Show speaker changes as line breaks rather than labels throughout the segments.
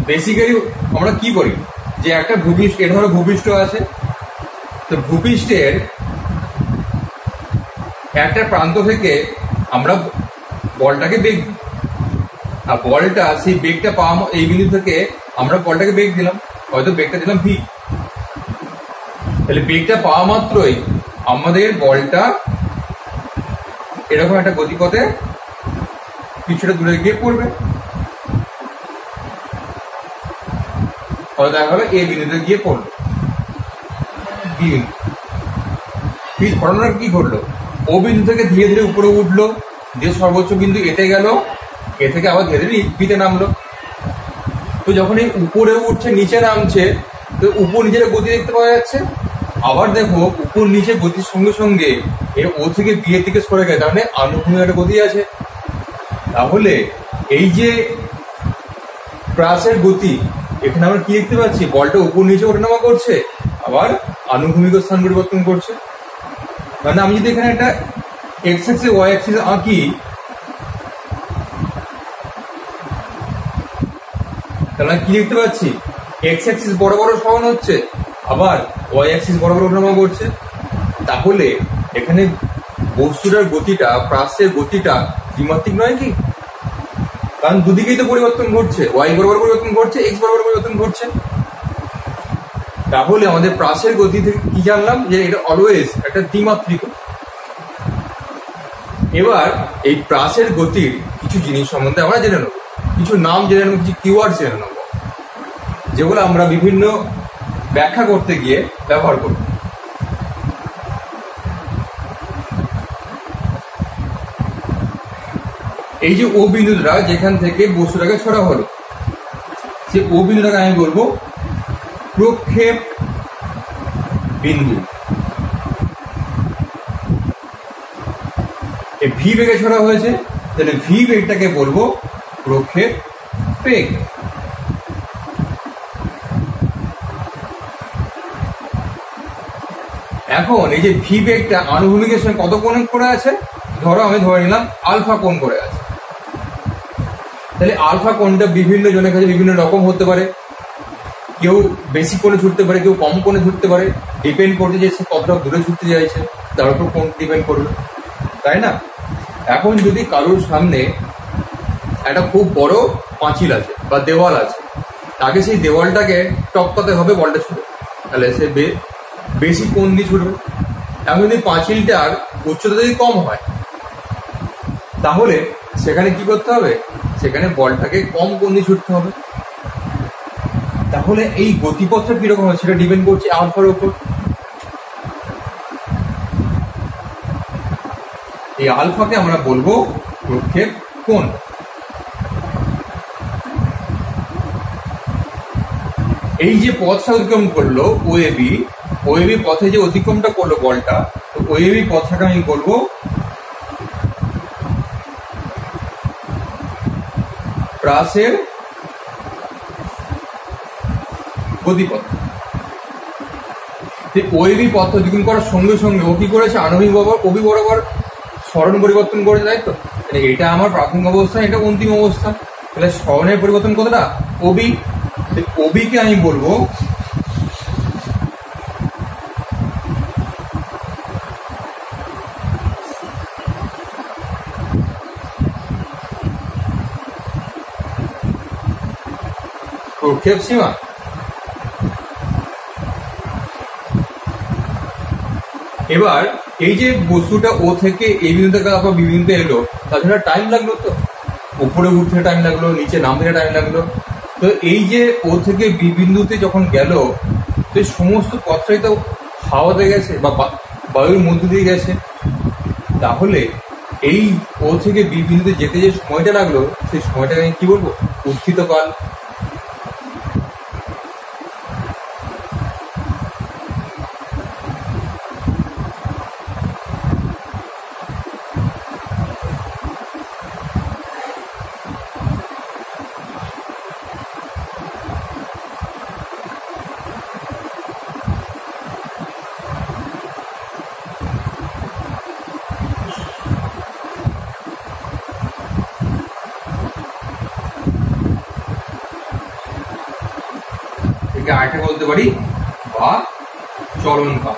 Basically আমরা কি করি, যে একটা ভূপৃষ্ঠ, এটা ধরো ভূপৃষ্ঠ আছে, তো ভূপৃষ্ঠের একটা প্রান্ত থেকে আমরা বলটাকে বেগ দিই, আর বলটা সেই বেগটা পাওয়া, এই বিন্দু থেকে আমরা বলটাকে বেগ দিলাম, হয়তো বেগটা দিলাম ভি। তাহলে বেগটা পাওয়া মাত্রই আমাদের বলটা এরকম একটা গতিপথে কিছুটা দূরে গিয়ে পড়বে, হয়তো দেখা গেলো এ বিন্দুতে গিয়ে পড়লো, বি বিন্দু। এই ঘটনাটা কি ঘটলো, ও বিন্দু থেকে ধীরে ধীরে উপরে উঠলো, দিয়ে সর্বোচ্চ বিন্দু এতে গেল, এ থেকে আবার ধীরে ধীরে বিতে নামলো। তো যখন এই উপরে উঠছে নিচে নামছে, তো উপর নিচের গতি দেখতে পাওয়া যাচ্ছে। আবার দেখো উপর নিচে গতির সঙ্গে সঙ্গে এর ও থেকে বি এর দিকে সরে গেছে, তাহলে আনুভূমিক একটা গতি আছে। তাহলে এই যে প্রাসের গতি, এখানে আমরা কি দেখতে পাচ্ছি, বলটা উপর নিচে ওঠানামা করছে, আবার আনুভূমিক স্থান পরিবর্তন করছে। মানে আমি যদি এখানে একটা এক্স অ্যাক্সিস ওয়াই অ্যাক্সিস আঁকি, তাহলে কি দেখতে পাচ্ছি, এক্স অ্যাক্সিস বড় বড় সরণ হচ্ছে, আবার ওয়াই অ্যাক্সিস বড় বড় ওঠানামা করছে। তাহলে এখানে বস্তুটার গতিটা, প্রাসের গতিটা ত্রিমাত্রিক নয় কি? কারণ দুদিকেই তো পরিবর্তন ঘটছে, ওয়াই বরাবর পরিবর্তন ঘটছে, এক্স বরাবর পরিবর্তন ঘটছে। তাহলে আমাদের প্রাসের গতি থেকে কি জানলাম, যে এটা অলওয়েজ একটা দ্বিমাত্রিক। এবার এই প্রাসের গতির কিছু জিনিস সম্বন্ধে আমরা জেনে নেব, কিছু নাম জেনে নেব, কিছু কিওয়ার্ড জেনে নেব, যেগুলো আমরা বিভিন্ন ব্যাখ্যা করতে গিয়ে ব্যবহার করব। এই যে ও বিন্দুটা যেখান থেকে বস্তুটাকে ছড়া হলো, সে ও বিন্দুটাকে আমি বলবো প্রক্ষেপ বিন্দু। এই ভি বেগে ছড়া হয়েছে, তাহলে ভি বেগটাকে বলবো প্রক্ষেপ বেগ। এখন এই যে ভি বেগটা আনুভূমিকের সঙ্গে কত কোণ করে আছে, ধরো আমি ধরে নিলাম আলফা কোণ করে আছে। তাহলে আলফা কোণটা বিভিন্ন জনের কাছে বিভিন্ন রকম হতে পারে, কেউ বেশি কোণে ছুটতে পারে, কেউ কম কোণে ছুটতে পারে, ডিপেন্ড করতে যে সে কতটা দূরে ছুটতে চাইছে তার উপর কোণ ডিপেন্ড করবে, তাই না? এখন যদি কারোর সামনে একটা খুব বড় পাঁচিল আছে বা দেওয়াল আছে, তাকে সেই দেওয়ালটাকে টপকাতে হবে বলটা ছুটে, তাহলে সে বেশি কোণ দিয়ে ছুটবে। এখন যদি পাঁচিলটার উচ্চতা যদি কম হয়, তাহলে সেখানে কি করতে হবে, সেখানে বলটাকে কম কোণ দিয়ে ছুটতে হবে। তাহলে এই গতিপথটা কিরকম হয় সেটা ডিপেন্ড করছে আলফার উপর। এই আলফাকে আমরা বলবো প্রক্ষেপ কোণ। এই যে পথটা অতিক্রম করলো ওএবি, ওএবি পথে যে অতিক্রমটা করলো বলটা, তো ওএবি পথটাকে আমি বলবো প্রাসের গতিপথ। ওএবি পথ অতিক্রম করার সঙ্গে সঙ্গে ও কি করেছে, আণবিক বরাবর ওবি বরাবর সরণ পরিবর্তন করেছে, তাই তো? এটা আমার প্রাথমিক অবস্থা, এটা অন্তিম অবস্থা। তাহলে সরণের পরিবর্তন কতটা, ওবি। ওবিকে আমি বলবো প্রক্ষেপ সীমা। এবার এই যে বস্তুটা ও থেকে এই বিন্দু থেকে আবার বি বিন্দুতে এলো, তাছাড়া টাইম লাগলো, তো উপরে উঠতে টাইম লাগলো, নিচে নামতে টাইম লাগলো। তো এই যে ও থেকে বি বিন্দুতে যখন গেল, তো সমস্ত পথটাই তো হাওয়াতে গেছে বা বায়ুর মধ্য দিয়ে গেছে। তাহলে এই ও থেকে বি বিন্দুতে যেতে যে সময়টা লাগলো, সেই সময়টাকে আমি কি বলবো, উত্থিত কাল। একে আরেকটা বলতে পারি বা চলন কাল।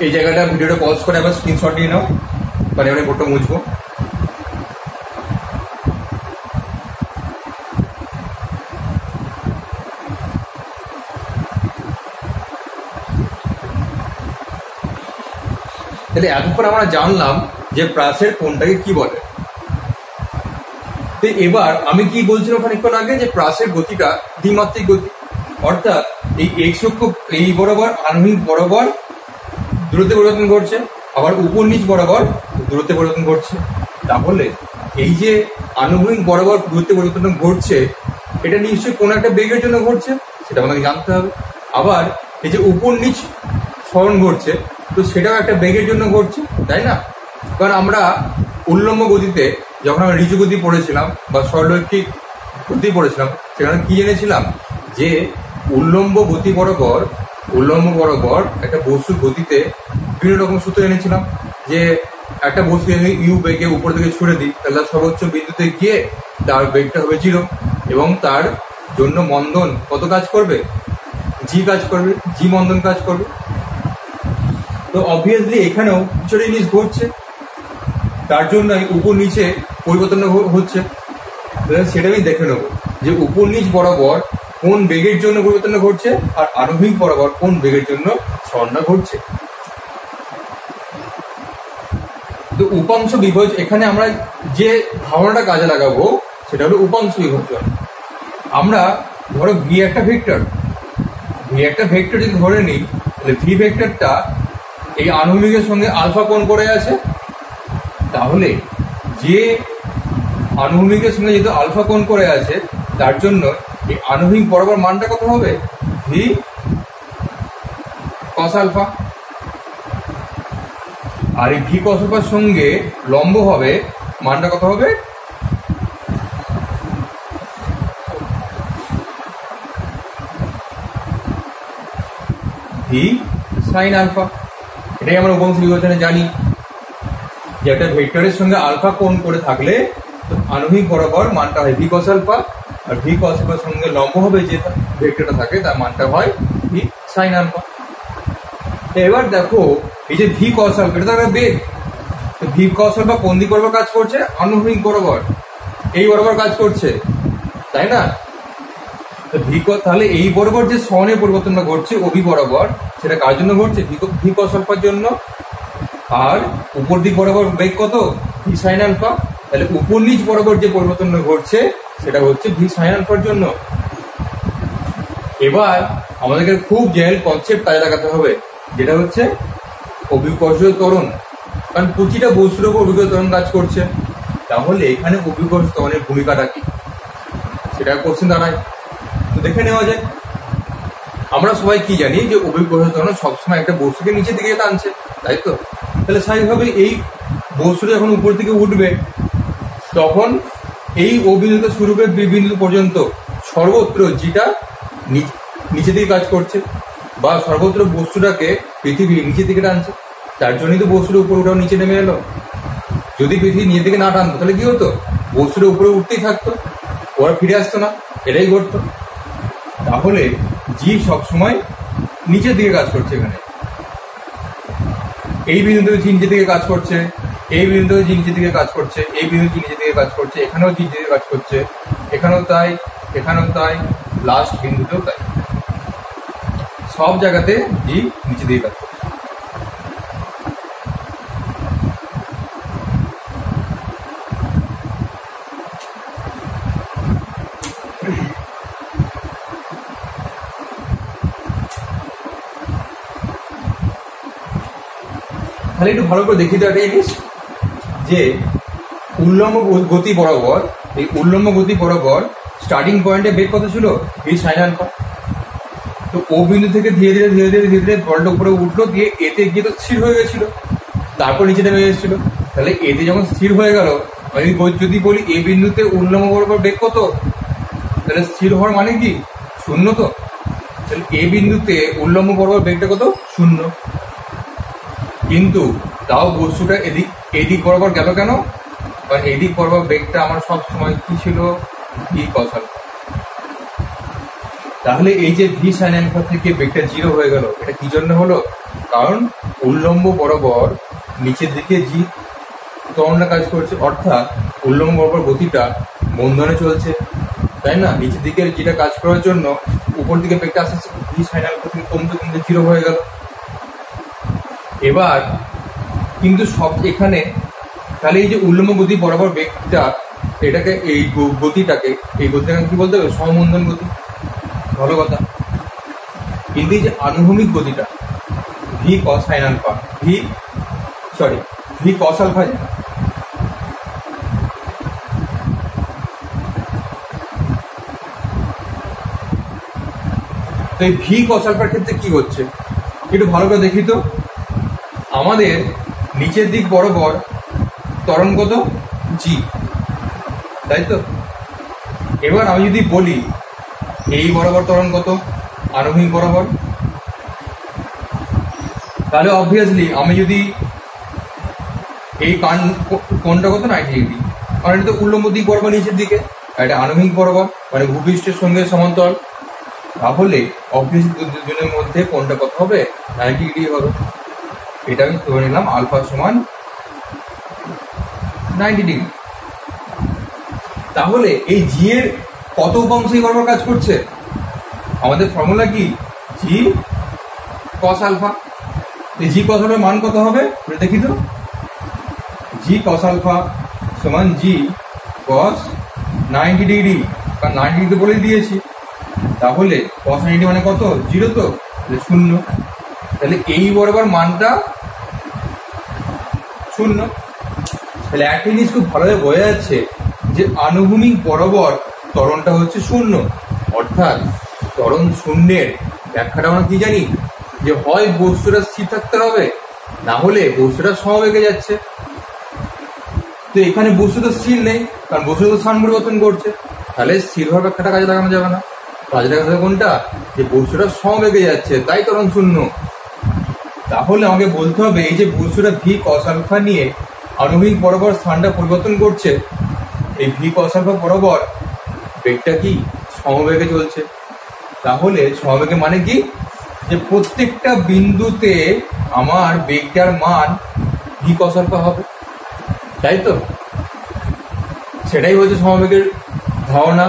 এই জায়গাটা ভিডিওটা পজ করে আবার স্ক্রিনশট নিয়ে নাও, মানে আমি বোর্ডটা মুছবো। তাহলে এতক্ষণ আমরা জানলাম যে প্রাসের কোণটাকে কি বলে। তো এবার আমি কি বলছিলাম খানিকক্ষণ আগে, যে প্রাসের গতিটা দ্বিমাত্রিক গতি, অর্থাৎ এই এক্স অক্ষ এই বরাবর আনুভূমিক বরাবর দূরত্বে পরিবর্তন ঘটছে, আবার উপর নিচ বরাবর দূরত্বে পরিবর্তন ঘটছে। তাহলে এই যে আনুভূমিক বরাবর দূরত্বে পরিবর্তন ঘটছে, এটা নিশ্চয়ই কোনো একটা বেগের জন্য ঘটছে, সেটা আমাকে জানতে হবে। আবার এই যে উপর নিচ সরণ ঘটছে, তো সেটাও একটা বেগের জন্য ঘটছে, তাই না? কারণ আমরা উল্লম্ব গতিতে যখন আমরা ঋজু গতি পড়েছিলাম বা সরলরৈখিক গতি পড়েছিলাম, সেখানে কি জেনেছিলাম যে উল্লম্ব বরাবর একটা বস্তুর গতিতে বিভিন্ন রকম সূত্র এনেছিলাম। যে একটা বস্তু আমি ইউ বেগে উপর দিকে ছুড়ে দিই, তাহলে সর্বোচ্চ বিন্দুতে গিয়ে তার বেগটা হবে 0, এবং তার জন্য মন্দন কত কাজ করবে? জি মন্দন কাজ করবে। তো অবভিয়াসলি এখানেও কিছু জিনিস ঘটছে, তার জন্যই উপর নিচে পরিবর্তন হচ্ছে। সেটা আমি দেখে নেবো যে উপর নিচ বরাবর কোন বেগের জন্য পরিবর্তন ঘটছে, আর আনুভূমিক বরাবর কোন বেগের জন্য সরণটা ঘটছে। তো উপাংশ বিভাজন, এখানে আমরা যে ধারণাটা কাজে লাগাবো সেটা হলো উপাংশ বিভাজন। আমরা ধরো ভি একটা ভেক্টর যদি ধরে নিই, তাহলে ভি ভেক্টরটা এই আনুভূমিকের সঙ্গে আলফা কোণ করে আছে। তাহলে যে আনুভূমিকের সঙ্গে যেহেতু আলফা কোণ করে আছে, তার জন্য এই আনুভূমিক বরাবর মানটা কত হবে? V cos alpha. আর এই ভি কস আলফার সঙ্গে লম্ব হবে মানটা কত হবে? V sine alpha. এটাই আমরা উপাংশ বিভাজনে জানি যে একটা ভেক্টরের সঙ্গে আলফা কোণ করে থাকলে আনুভূমিক বরাবর মানটা হয় ভি কস আলফা, আর ভি কস আলফার সঙ্গে লম্ব হবে যে ভেক্টরটা থাকে তার মানটা হয় ভি সাইন আলফা। এবার দেখো এই যে ভি কস আলফা, এটা তো একটা বেগ। ভি কস আলফা কোন দিক বরাবর কাজ করছে? আনুভূমিক বরাবর, এই বরাবর কাজ করছে, তাই না? তাহলে এই বরাবর যে সরণের পরিবর্তনটা ঘটছে ওবি বরাবর, সেটা কার জন্য ঘটছে? ভি কস আলফার জন্য। আর উপর দিক বরাবর বেগ কত? V sine alpha. তাহলে উপর নিচ বরাবর যে পরিবর্তনটা ঘটছে সেটা হচ্ছে ভি সাইন আলফার জন্য। এবার আমাদেরকে খুব জেনারেল কনসেপ্ট কাজে লাগাতে হবে, যেটা হচ্ছে অভিকর্ষীয় ত্বরণ। কারণ প্রতিটা বস্তুর উপর অভিকর্ষীয় ত্বরণ কাজ করছে। তাহলে এখানে অভিকর্ষীয় ত্বরণের ভূমিকাটা কি, সেটা কোশ্চেন দাঁড়ায়। তো দেখে নেওয়া যায়। আমরা সবাই কি জানি যে অভিকর্ষীয় ত্বরণ সবসময় একটা বস্তুকে নিচের দিকে টানছে, তাই তো? তাহলে স্বাভাবিকভাবে এই বস্তুটা যখন উপর দিকে উঠবে, তখন এই ও বিন্দু থেকে শুরু করে বি বিন্দু পর্যন্ত সর্বত্র যেটা নিচের দিকে কাজ করছে, বা সর্বত্র বস্তুটাকে পৃথিবী নিচের দিকে টানছে। তার জন্যই তো বস্তুর উপর ওঠাও নিচে নেমে এলো। যদি পৃথিবী নিচের দিকে না টানতো তাহলে কি হতো? বস্তুটা উপরে উঠতেই থাকতো, ওরা ফিরে আসতো না, এটাই ঘটতো। তাহলে জীব সবসময় নিচের দিকে কাজ করছে। এখানে এই বিন্দু থেকে নিচের দিকে কাজ করছে, এই বিন্দু থেকে নিচের দিকে কাজ করছে, এই বিন্দু নিচের দিকে কাজ করছে, এখানেও নিচের দিকে কাজ করছে, এখানেও তাই, এখানেও তাই, লাস্ট বিন্দুতেও তাই। সব জায়গাতে জীব নিচের দিকে কাজ করছে। তাহলে একটু ভালো করে দেখি তো একটা জিনিস, যে উল্লম্ব গতি বরাবর, এই উল্লম্ব গতি বরাবর স্টার্টিং পয়েন্টে বেগ কত ছিল? V sine alpha. তো ও বিন্দু থেকে ধীরে ধীরে ধীরে ধীরে ধীরে ধীরে বলটা উপরে উঠলো, দিয়ে এতে গিয়ে তো স্থির হয়ে গেছিল, তারপর নিচে নেমে এসেছিল। তাহলে এতে যখন স্থির হয়ে গেল, আমি যদি বলি এ বিন্দুতে উল্লম্ব বরাবর বেগ কত, তাহলে স্থির হওয়ার মানে কি? 0 তো। তাহলে এ বিন্দুতে উল্লম্ব বরাবর বেগটা কত? 0। কিন্তু তাও বস্তুটা এদিক বরাবর গেল কেন? কারণ এদিক বরাবর বেগটা আমার সব সময় কি ছিল? V cos alpha. তাহলে এই যে ভি সাইন আলফা থেকে বেগটা 0 হয়ে গেল, এটা কি জন্য হলো? কারণ উল্লম্ব বরাবর নিচের দিকে জি ত্বরণটা কাজ করছে, অর্থাৎ উল্লম্ব বরাবর গতিটা মন্দনে চলছে, তাই না? নিচের দিকে যেটা কাজ করার জন্য উপর দিকে বেগটা আস্তে আস্তে ভি সাইন আলফা থেকে কমতে কমতে 0 হয়ে গেল। এবার কিন্তু সব এখানে তাহলে এই যে উল্লম্ব গতি বরাবর বেগটা, এটাকে এই গতিটাকে কি বলতে হবে? সমমন্দন গতি। ভালো কথা। কিন্তু এই যে আনুভূমিক গতিটা V cos sine alpha, V cos alpha, তো এই ভি কস আলফার ক্ষেত্রে কি হচ্ছে একটু ভালো করে দেখি তো। আমাদের নিচের দিক বরাবর ত্বরণ কত? জি, তাই তো? এবার আমি যদি বলি এই বরাবর ত্বরণ কত? আনুভূমিক বরাবর, তাহলে অবভিয়াসলি আমি যদি এই কোণটা কত? 90 ডিগ্রি, কারণ এটা তো উল্লম্ব দিক বরাবর নিচের দিকে, এটা আনুভূমিক বরাবর মানে ভূপৃষ্ঠের সঙ্গে সমান্তরাল। তাহলে অবভিয়াসলি দুজনের মধ্যে কোণটা কত হবে? 90 ডিগ্রি হবে। এটা আমি ধরে নিলাম আলফা সমান 90 ডিগ্রি। তাহলে এই জি এর কত উপাংশ এই বরাবর কাজ করছে? আমাদের ফর্মুলা কি? জি কস আলফা। এই জি কস আলফার মান কত হবে দেখি তো। জি কস আলফা সমান জি কস 90 ডিগ্রি, কারণ 90 ডিগ্রি বলে দিয়েছি। তাহলে কস 90 মানে কত? 0, তো 0। তাহলে এই বরাবর মানটা 0। তাহলে একটা জিনিস খুব ভালোভাবে বোঝা যাচ্ছে যে আনুভূমিক বরাবর ত্বরণটা হচ্ছে 0, অর্থাৎ ত্বরণ শূন্যের ব্যাখ্যাটা আমরা কি জানি? যে হয় বস্তুটা স্থির থাকতে হবে, না হলে বস্তুটা সমবেগে যাচ্ছে। তো এখানে বস্তু তো স্থির নেই, কারণ বস্তু তো স্থান পরিবর্তন করছে, তাহলে স্থির হওয়ার ব্যাখ্যাটা কাজে লাগানো যাবে না। কাজে লাগাতে হবে কোনটা? যে বস্তুটা সমবেগে যাচ্ছে, তাই ত্বরণ 0। তাহলে আমাকে বলতে হবে এই যে বস্তুটা ভি কস আলফা নিয়ে আনুভূমিক বরাবর স্থানটা পরিবর্তন করছে, এই ভি কস আলফা বরাবর বেগটা কি সমবেগে চলছে। তাহলে সমবেগে মানে কি? যে প্রত্যেকটা বিন্দুতে আমার বেগটার মান ভি কস আলফা হবে, তাই তো? সেটাই হচ্ছে সমবেগের ধারণা,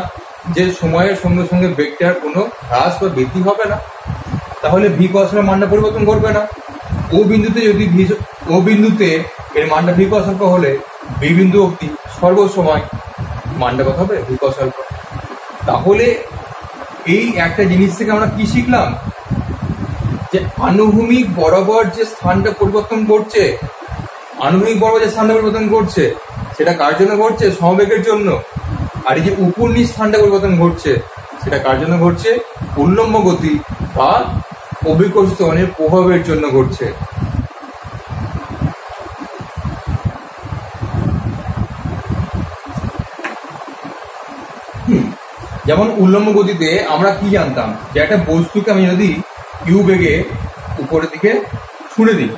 যে সময়ের সঙ্গে সঙ্গে বেগটার কোনো হ্রাস বা বৃদ্ধি হবে না। তাহলে ভি কস আলফার মানটা পরিবর্তন করবে না। ও বিন্দুতে যদি ও বিন্দুতে এর মানটা ভি কস আলফা হলে বি বিন্দু অবধি সর্বসময় মানটা কত হবে? V cos alpha. তাহলে এই একটা জিনিস থেকে আমরা কি শিখলাম? যে আনুভূমিক বরাবর যে স্থানটা পরিবর্তন করছে, সেটা কার জন্য ঘটছে? সমবেগের জন্য। আর এই যে উপর নিচ স্থানটা পরিবর্তন ঘটছে, সেটা কার জন্য ঘটছে? উল্লম্ব গতি বা অভিকর্ষিত ত্বরণের প্রভাবের জন্য ঘটছে। যেমন উল্লম্ব গতিতে আমরা কি জানতাম? যে একটা বস্তুকে আমি যদি ইউ বেগে উপরের দিকে ছুঁড়ে দিই,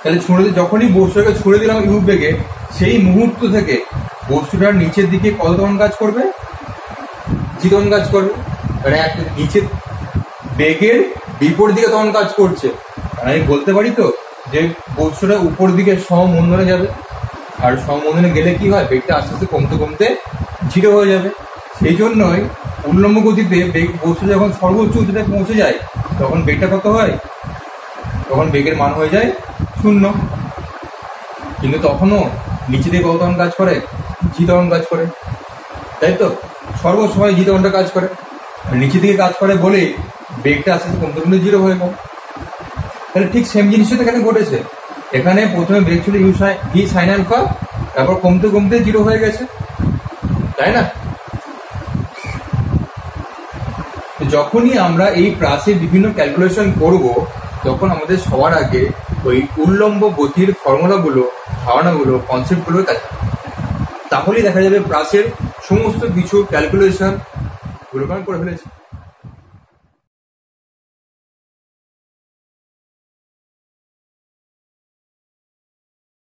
তাহলে যখনই বস্তুটাকে ছুঁড়ে দিলাম ইউ বেগে, সেই মুহূর্ত থেকে বস্তুটার নিচের দিকে কত ত্বরণ কাজ করবে? জি ত্বরণ কাজ করবে। মানে একটা নিচের বেগের বিপরীত দিকে ত্বরণ কাজ করছে। আমি বলতে পারি তো যে বস্তুটা উপর দিকে সমমন্দনে যাবে, আর সমমন্দনে গেলে কি হয়? বেগটা আস্তে আস্তে কমতে কমতে 0 হয়ে যাবে। সেই জন্যই উল্লম্ব গতিতে বস্তু যখন সর্বোচ্চ উচ্চতায় পৌঁছে যায়, তখন বেগটা কত হয়? তখন বেগের মান হয়ে যায় 0। কিন্তু তখনও নিচে দিকে কত ত্বরণ কাজ করে? জি ত্বরণ কাজ করে, তাই তো? সর্বসময় জি ত্বরণটা কাজ করে, নিচে দিকে কাজ করে বলে বেগটা আস্তে আস্তে কমতে কমতে 0 হয়ে যায়। তাহলে ঠিক সেম জিনিসটা এখানে ঘটেছে। এখানে প্রথমে বেগ ছিল ভি সাইন আলফা, তারপর কমতে কমতে 0 হয়ে গেছে, তাই না? যখনই আমরা এই প্রাসের বিভিন্ন ক্যালকুলেশন করব, তখন আমাদের সবার আগে ওই উল্লম্ব গতির ফর্মুলাগুলো, ধারণাগুলো, কনসেপ্টগুলো কাছে, তাহলেই দেখা যাবে প্রাসের সমস্ত কিছু ক্যালকুলেশন গুলো করে ফেলেছি।